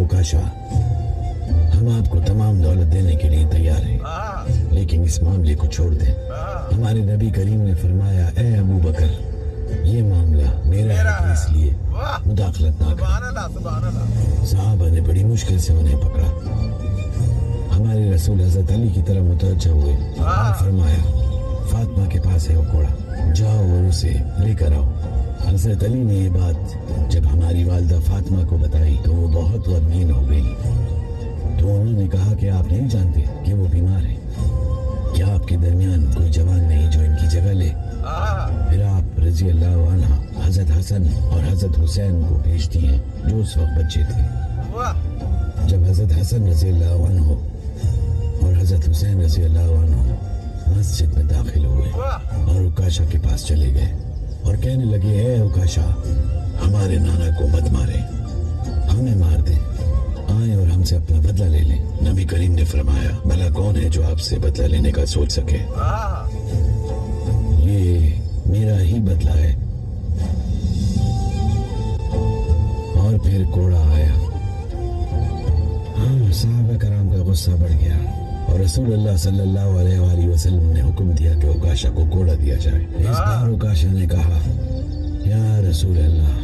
उकाशा, हम आपको तमाम दौलत देने के लिए तैयार हैं, लेकिन इस मामले को छोड़ दें। हमारे नबी करीम ने फरमाया, ए अबू बकर, ये मामला मेरा है, तो इसलिए मुदाखलत ना करें। सहाबा ने बड़ी मुश्किल से उन्हें पकड़ा। हमारे रसूल हजरत अली की तरफ मुतवज्जह हुए और फरमाया, फातिमा के पास है वो घोड़ा, जाओ और उसे लेकर आओ। हजरत अली ने ये बात जब हमारी वालिदा फातिमा को बताई तो वो बहुत गमगीन हो गई। तो उन्होंने कहा कि आप नहीं जानते कि वो बीमार है, क्या आपके दरमियान कोई जवान नहीं जो इनकी जगह ले? फिर आप रजी अल्लाह अन्हा हजरत हसन और हजरत हुसैन को भेजती हैं, जो उस वक्त बच्चे थे। जब हजरत हसन रजी अल्लाह अन्हु और हजरत हुसैन रजी अल्लाह अन्हु मस्जिद में दाखिल हुए और उकाशा के पास चले गए और कहने लगे, है उकाशा, हमारे नाना को मत मारे, हमें मार दे, आए और हमसे अपना बदला ले लें। नबी करीम ने फरमाया, भला कौन है जो आपसे बदला लेने का सोच सके? ये मेरा ही बदला है। और फिर कोड़ा आया। हाँ, सहाबा कराम का गुस्सा बढ़ गया और रसूलुल्लाह सल्लल्लाहु अलैहि वसल्लम ने हुक्म दिया कि उकाशा को कोड़ा दिया जाए। इस बार उकाशा ने कहा, या रसूल अल्लाह,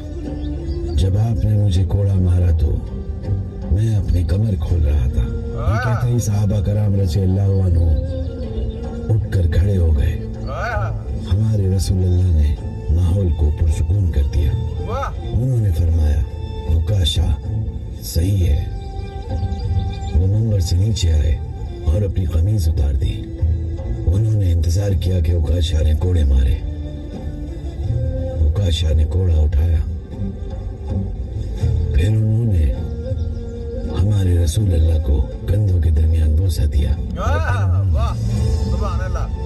जब आपने मुझे कोड़ा मारा तो मैं अपनी कमर खोल रहा था। ये कहते ही सहाबा कराम रज़ियल्लाहु अन्हु उठकर खड़े हो गए। हमारे रसूलुल्लाह ने माहौल को पुरसुकून कर दिया। उन्होंने फरमाया, उकाशा सही है। वो मंबर से नीचे आए और अपनी कमीज उतार दी। उन्होंने इंतजार किया कि उकाशा ने कोड़े मारे। उकाशा ने कोड़ा उठाया, फिर उन्होंने हमारे रसूल अल्लाह को कंधों के दरमियान बोसा दिया।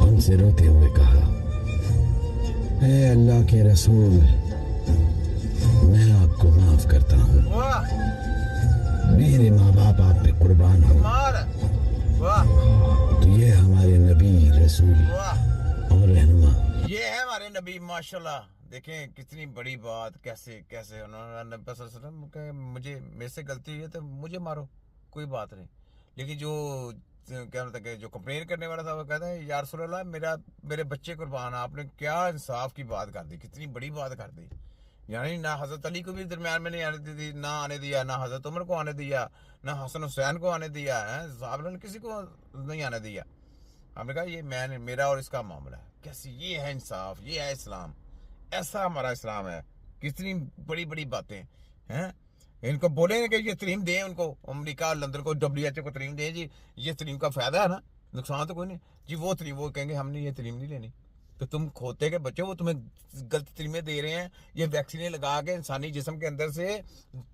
उनसे रोते हुए कहा, ए अल्लाह के रसूल, मैं आपको माफ करता हूँ, मेरे माँ बाप आप पे कुर्बान हो। तो ये हमारे नबी रसूल और रहनुमा, ये है हमारे नबी। माशाल्लाह, देखें कितनी बड़ी बात, कैसे कैसे उन्होंने नबी सल्लल्लाहु अलैहि वसल्लम कहा, मुझे मेरे से गलती हुई है तो मुझे मारो, कोई बात नहीं। लेकिन जो क्या मतलब कि जो कंप्लेन करने वाला था वो कहता है, या रसूलल्लाह, मेरे बच्चे कुर्बान, आपने क्या इंसाफ की बात कर दी, कितनी बड़ी बात कर दी। यानी ना हजरत अली को भी दरमियान में नहीं आने दी, ना आने दिया, ना हजरत उमर को आने दिया, ना हसन हुसैन को आने दिया है, साहब ने किसी को नहीं आने दिया। हमने कहा ये मेरा और इसका मामला है। कैसी ये है इंसाफ, ये है इस्लाम, ऐसा हमारा इस्लाम है। कितनी बड़ी बड़ी बातें हैं। इनको बोले कि ये तरीम दें, उनको अमेरिका लंदन को WHO को तरीम दें जी, ये तरीम का फायदा है ना, नुकसान तो कोई नहीं जी। वो तरीम वो कहेंगे हमने ये तरीम नहीं लेनी। तो तुम खोते के बच्चे, वो तुम्हें गलत तरीमें दे रहे हैं, ये वैक्सीनें लगा के इंसानी जिस्म के अंदर से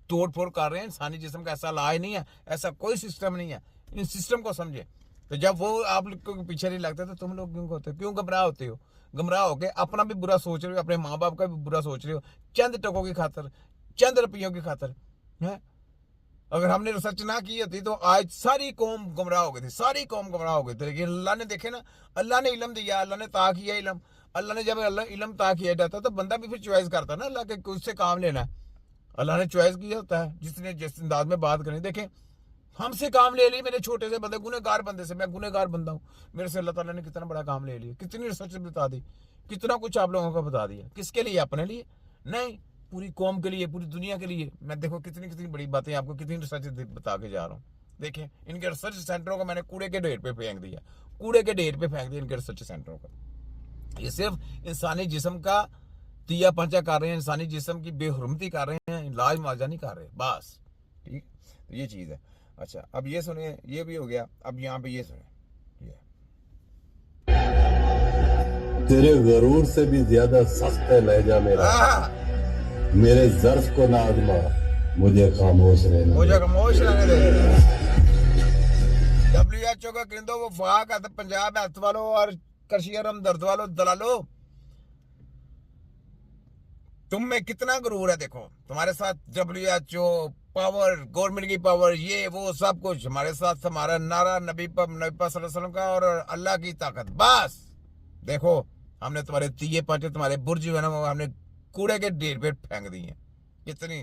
तोड़ फोड़ कर रहे हैं। इंसानी जिस्म का ऐसा इलाज नहीं है, ऐसा कोई सिस्टम नहीं है। इन सिस्टम को समझे। तो जब वो आप लोग को पीछे नहीं लगता तो तुम लोग क्यों होते हो, क्यों घबराह होते हो? घबराह होके अपना भी बुरा सोच रहे हो, अपने माँ बाप का भी बुरा सोच रहे हो, चंद टकों की खातर, चंद रुपयों की खातर है। अगर हमने रिसर्च ना की होती तो आज सारी कौम गुमराह हो गई थी, सारी कौम गुमराह हो गई थी। लेकिन अल्लाह ने देखे ना, अल्लाह ने इल्म दिया, अल्लाह ने ता किया इल्म। अल्लाह ने जब अल्लाह इल्म ता किया जाता तो बंदा भी फिर चॉइस करता ना, अल्लाह के उससे काम लेना है। अल्लाह ने चॉइस किया होता है, जिसने जिस अंदाज में बात करनी। देखें, हमसे काम ले ली, मेरे छोटे से बंदे, गुनहगार बंदे से, मैं गुनहगार बंदा हूँ, मेरे से अल्लाह ताला ने कितना बड़ा काम ले लिया, कितनी रिसर्च बता दी, कितना कुछ आप लोगों को बता दिया। किसके लिए? अपने लिए नहीं, पूरी कौम के लिए, पूरी दुनिया के लिए। मैं देखो कितनी कितनी बड़ी बातें आपको, कितनी रिसर्च बता के जा रहा हूँ। देखें, इनके रिसर्च सेंटरों को मैंने कूड़े के ढेर पे फेंक दिया, कूड़े के ढेर पे फेंक दिया इनके रिसर्च सेंटरों को। ये सिर्फ इंसानी जिस्म का तिया पंचा कर रहे हैं, इंसानी जिस्म की बेहुरमती कर रहे हैं, इलाज मुआवजा नहीं कर रहे, बस। ठीक, तो ये चीज़ है। अच्छा, अब ये सुनिए, ये भी हो गया। अब यहाँ पे ये सुनिए, तेरे गरूर से भी ज्यादा सख्त है लहजा मेरा, मेरे ज़र्फ को ना आजमा, मुझे खामोश रहने दे। WHO का कहते वो फाक है, पंजाब हथ वालों और करशियर हमदर्द वालों दलालो, तुम में कितना गुरूर है। देखो तुम्हारे साथ WHO पावर, गवर्नमेंट की पावर, ये वो सब कुछ, हमारे साथ हमारा नारा नबी सल्लल्लाहु अलैहि वसल्लम का और अल्लाह की ताकत, बस। देखो हमने तुम्हारे तिये पांचे, तुम्हारे बुर्ज जो है ना, हमने कूड़े के ढेर पे फेंक दिए। कितनी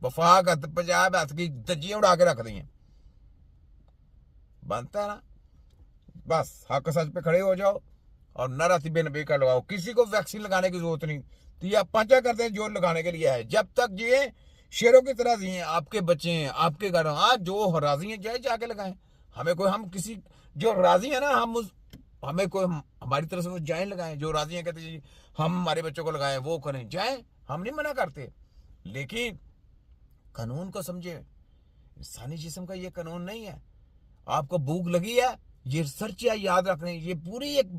वफाक पंजाब हथ की धज्जियां उड़ा के रख दी हैं। बनता है ना, बस हक सच पे खड़े हो जाओ और नारा तिब्बे नबी का लगाओ। किसी को वैक्सीन लगाने की जरूरत नहीं, तो ये आप पांचा करते हैं जो लगाने के लिए है। जब तक जिए शेरों की तरह जिए, आपके बच्चे हैं, आपके घर, आज जो राजी हैं जाए जाके लगाएं। हमें कोई, हम किसी जो राजी है ना, हमें कोई हमारी तरफ से वो जाए लगाएं। जो राजी हैं कहते जी हम हमारे बच्चों को लगाएं, वो करें, जाए, हम नहीं मना करते, लेकिन कानून को समझे। इंसानी जिस्म का ये कानून नहीं है। आपको भूख लगी है, ये रिसर्च है, याद रखने, ये पूरी एक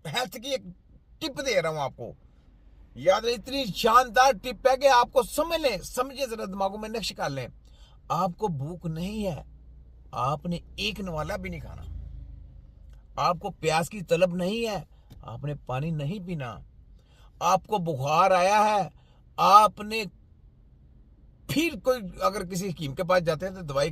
हेल्थ की एक टिप दे रहा हूं आपको, याद रहे। इतनी शानदार टिप है कि आपको समझ लें, समझे, जरा दिमागों में नक्श कर लें। आपको भूख नहीं है, आपने एक नवाला भी नहीं खाना। आपको प्यास की तलब नहीं है, आपने पानी नहीं पीना। आपको बुखार आया है, आपने फिर कोई अगर किसी हकीम के पास जाते हैं तो दवाई